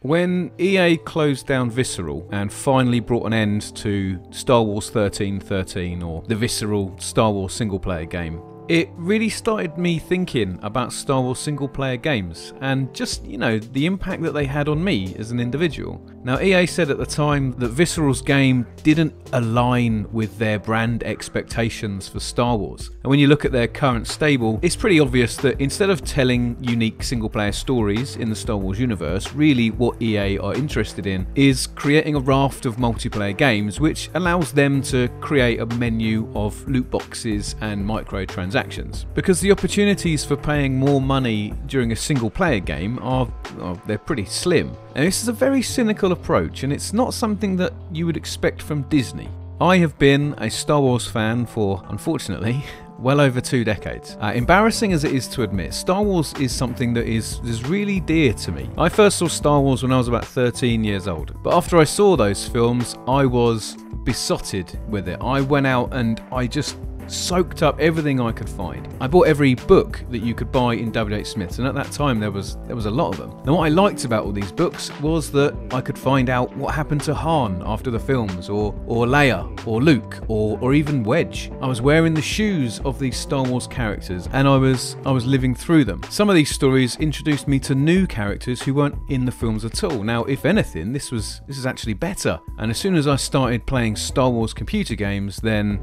When EA closed down Visceral and finally brought an end to Star Wars 1313, or the Visceral Star Wars single-player game, it really started me thinking about Star Wars single-player games and just, you know, the impact that they had on me as an individual. Now, EA said at the time that Visceral's game didn't align with their brand expectations for Star Wars. And when you look at their current stable, it's pretty obvious that instead of telling unique single-player stories in the Star Wars universe, really what EA are interested in is creating a raft of multiplayer games which allows them to create a menu of loot boxes and microtransactions. Because the opportunities for paying more money during a single-player game they're pretty slim. And this is a very cynical approach, and it's not something that you would expect from Disney. I have been a Star Wars fan for, unfortunately, well over 2 decades. Embarrassing as it is to admit, Star Wars is something that is really dear to me. I first saw Star Wars when I was about 13 years old, but after I saw those films, I was besotted with it. I went out and I just soaked up everything I could find. I bought every book that you could buy in W.H. Smith's, and at that time there was a lot of them. And what I liked about all these books was that I could find out what happened to Han after the films, or Leia, or Luke, or even Wedge. I was wearing the shoes of these Star Wars characters, and I was living through them. Some of these stories introduced me to new characters who weren't in the films at all. Now, if anything, this is actually better. And as soon as I started playing Star Wars computer games, then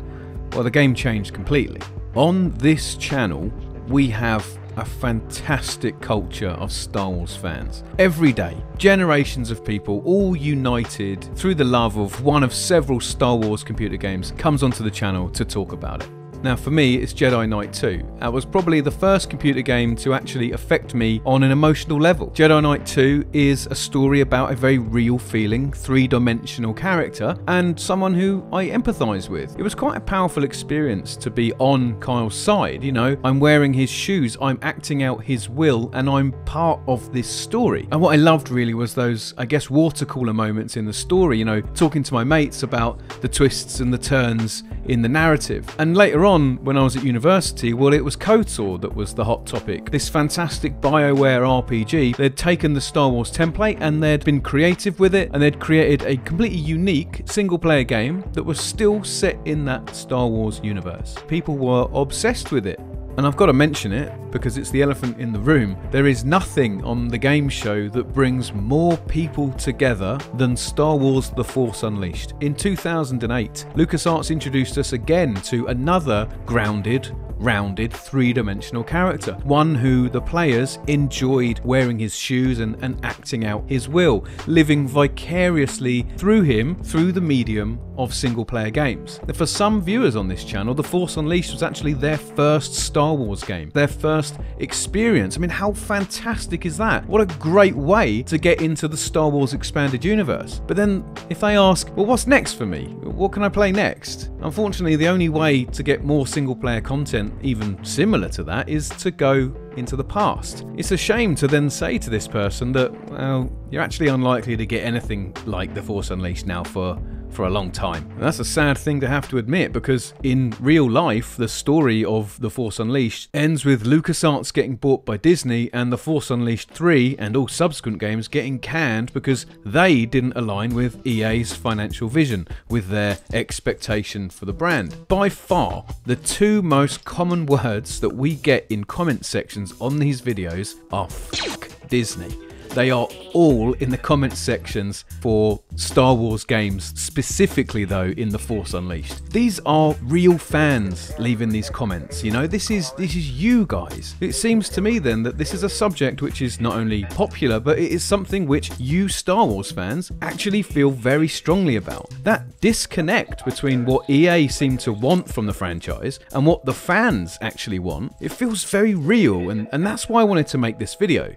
well, the game changed completely. On this channel, we have a fantastic culture of Star Wars fans. Every day, generations of people, all united through the love of one of several Star Wars computer games, comes onto the channel to talk about it. Now for me, it's Jedi Knight 2. That was probably the first computer game to actually affect me on an emotional level. Jedi Knight 2 is a story about a very real feeling, 3-dimensional character, and someone who I empathise with. It was quite a powerful experience to be on Kyle's side, you know. I'm wearing his shoes, I'm acting out his will, and I'm part of this story. And what I loved really was those, I guess, water cooler moments in the story, you know, talking to my mates about the twists and the turns in the narrative. And later on, when I was at university, well, it was KOTOR that was the hot topic. This fantastic Bioware RPG. They'd taken the Star Wars template and they'd been creative with it, and they'd created a completely unique single-player game that was still set in that Star Wars universe. People were obsessed with it. And I've got to mention it because it's the elephant in the room. There is nothing on the game show that brings more people together than Star Wars The Force Unleashed. In 2008, LucasArts introduced us again to another grounded, rounded, 3-dimensional character. One who the players enjoyed wearing his shoes and acting out his will, living vicariously through him through the medium of single-player games. For some viewers on this channel, The Force Unleashed was actually their first Star Wars game, their first experience. I mean, how fantastic is that? What a great way to get into the Star Wars expanded universe. But then if they ask, well, what's next for me? What can I play next? Unfortunately, the only way to get more single-player content even similar to that is to go into the past. It's a shame to then say to this person that, well, you're actually unlikely to get anything like The Force Unleashed now for a long time. And that's a sad thing to have to admit, because in real life, the story of The Force Unleashed ends with LucasArts getting bought by Disney and The Force Unleashed 3 and all subsequent games getting canned because they didn't align with EA's financial vision, with their expectation for the brand. By far, the 2 most common words that we get in comment sections on these videos are "fuck Disney." They are all in the comment sections for Star Wars games, specifically though in The Force Unleashed. These are real fans leaving these comments, you know, this is you guys. It seems to me then that this is a subject which is not only popular, but it is something which you Star Wars fans actually feel very strongly about. That disconnect between what EA seem to want from the franchise and what the fans actually want, it feels very real, and that's why I wanted to make this video.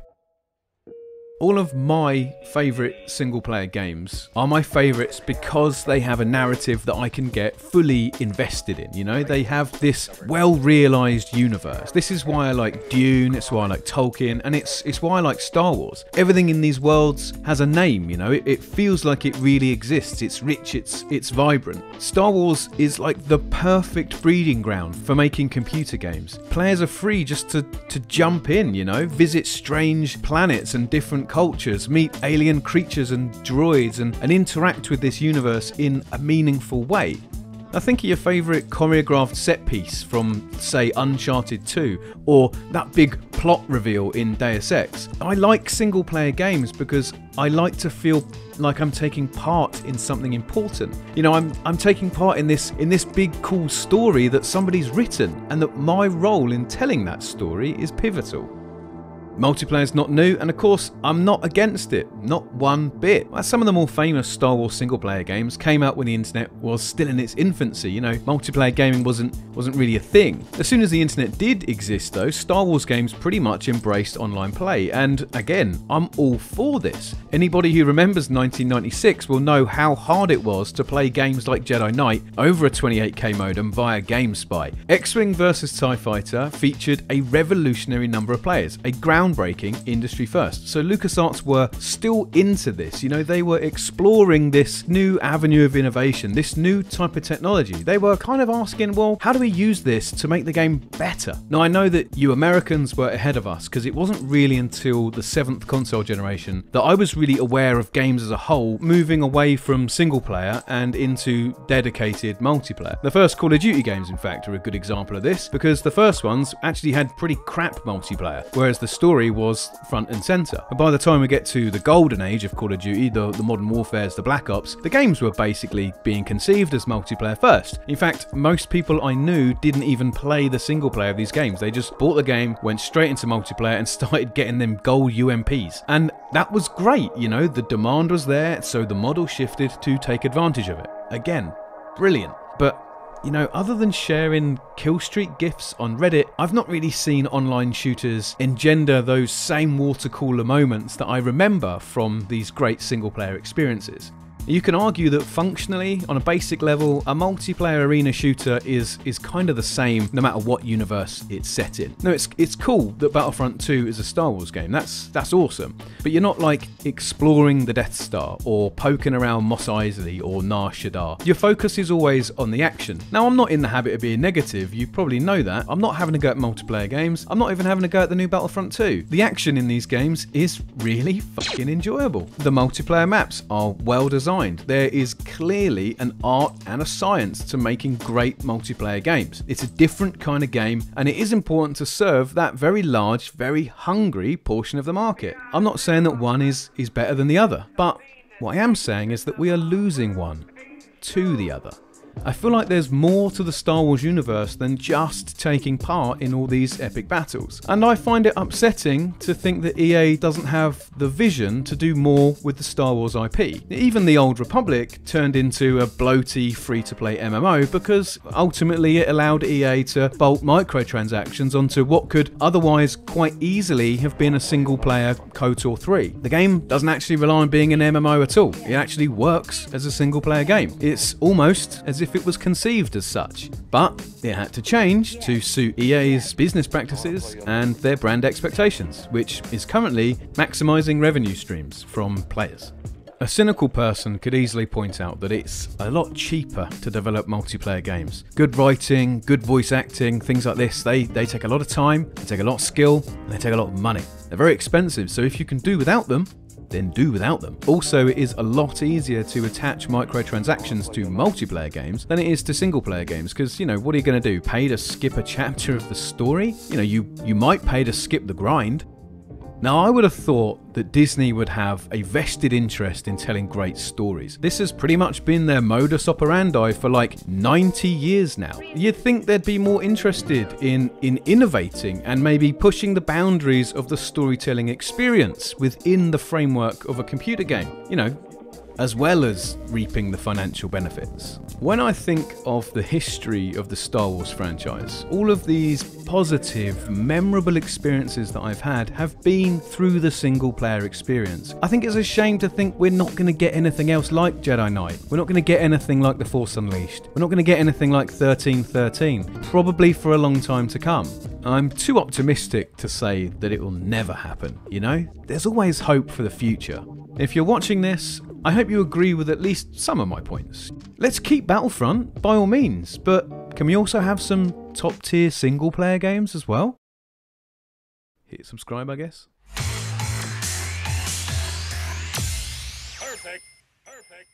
All of my favourite single-player games are my favourites because they have a narrative that I can get fully invested in, you know? They have this well-realised universe. This is why I like Dune, it's why I like Tolkien, and it's why I like Star Wars. Everything in these worlds has a name, you know? It feels like it really exists, it's rich, it's vibrant. Star Wars is like the perfect breeding ground for making computer games. Players are free just to jump in, you know? Visit strange planets and different cultures, meet alien creatures and droids, and interact with this universe in a meaningful way. Now think of your favourite choreographed set piece from, say, Uncharted 2, or that big plot reveal in Deus Ex. I like single player games because I like to feel like I'm taking part in something important. You know, I'm taking part in this big cool story that somebody's written, and that my role in telling that story is pivotal. Multiplayer is not new, and of course, I'm not against it, not one bit. Some of the more famous Star Wars single-player games came out when the internet was still in its infancy. You know, multiplayer gaming wasn't really a thing. As soon as the internet did exist, though, Star Wars games pretty much embraced online play, and again, I'm all for this. Anybody who remembers 1996 will know how hard it was to play games like Jedi Knight over a 28K modem via GameSpy. X-Wing vs TIE Fighter featured a revolutionary number of players, a groundbreaking industry first. So LucasArts were still into this. You know, they were exploring this new avenue of innovation, this new type of technology. They were kind of asking, well, how do we use this to make the game better? Now, I know that you Americans were ahead of us, because it wasn't really until the 7th console generation that I was really aware of games as a whole moving away from single player and into dedicated multiplayer. The first Call of Duty games, in fact, are a good example of this, because the first ones actually had pretty crap multiplayer, whereas the story was front and center. And by the time we get to the golden age of Call of Duty, the Modern Warfares, the Black Ops, the games were basically being conceived as multiplayer first. In fact, most people I knew didn't even play the single player of these games. They just bought the game, went straight into multiplayer, and started getting them gold UMPs. And that was great, you know, the demand was there, so the model shifted to take advantage of it. Again, brilliant. But you know, other than sharing killstreak GIFs on Reddit, I've not really seen online shooters engender those same water cooler moments that I remember from these great single player experiences. You can argue that functionally, on a basic level, a multiplayer arena shooter is kind of the same no matter what universe it's set in. No, it's cool that Battlefront 2 is a Star Wars game, that's awesome, but you're not like exploring the Death Star or poking around Mos Eisley or Nar Shaddaa. Your focus is always on the action. Now, I'm not in the habit of being negative, you probably know that. I'm not having a go at multiplayer games, I'm not even having a go at the new Battlefront 2. The action in these games is really fucking enjoyable. The multiplayer maps are well designed. There is clearly an art and a science to making great multiplayer games. It's a different kind of game, and it is important to serve that very large, very hungry portion of the market. I'm not saying that one is better than the other, but what I am saying is that we are losing one to the other. I feel like there's more to the Star Wars universe than just taking part in all these epic battles. And I find it upsetting to think that EA doesn't have the vision to do more with the Star Wars IP. Even the Old Republic turned into a bloaty free-to-play MMO because ultimately it allowed EA to bolt microtransactions onto what could otherwise quite easily have been a single-player KOTOR 3. The game doesn't actually rely on being an MMO at all. It actually works as a single-player game. It's almost as if it was conceived as such, but it had to change to suit EA's business practices and their brand expectations, which is currently maximizing revenue streams from players. A cynical person could easily point out that it's a lot cheaper to develop multiplayer games. Good writing, good voice acting, things like this, they take a lot of time, they take a lot of skill, and they take a lot of money. They're very expensive, so if you can do without them, then do without them. Also, it is a lot easier to attach microtransactions to multiplayer games than it is to single player games, because, you know, what are you going to do? Pay to skip a chapter of the story? You know, you might pay to skip the grind. Now, I would have thought that Disney would have a vested interest in telling great stories. This has pretty much been their modus operandi for like 90 years now. You'd think they'd be more interested in innovating and maybe pushing the boundaries of the storytelling experience within the framework of a computer game, you know, as well as reaping the financial benefits. When I think of the history of the Star Wars franchise, all of these positive, memorable experiences that I've had have been through the single player experience. I think it's a shame to think we're not going to get anything else like Jedi Knight. We're not going to get anything like The Force Unleashed. We're not going to get anything like 1313, probably for a long time to come. I'm too optimistic to say that it will never happen, you know? There's always hope for the future. If you're watching this, I hope you agree with at least some of my points. Let's keep Battlefront, by all means, but can we also have some top-tier single-player games as well? Hit subscribe, I guess. Perfect. Perfect.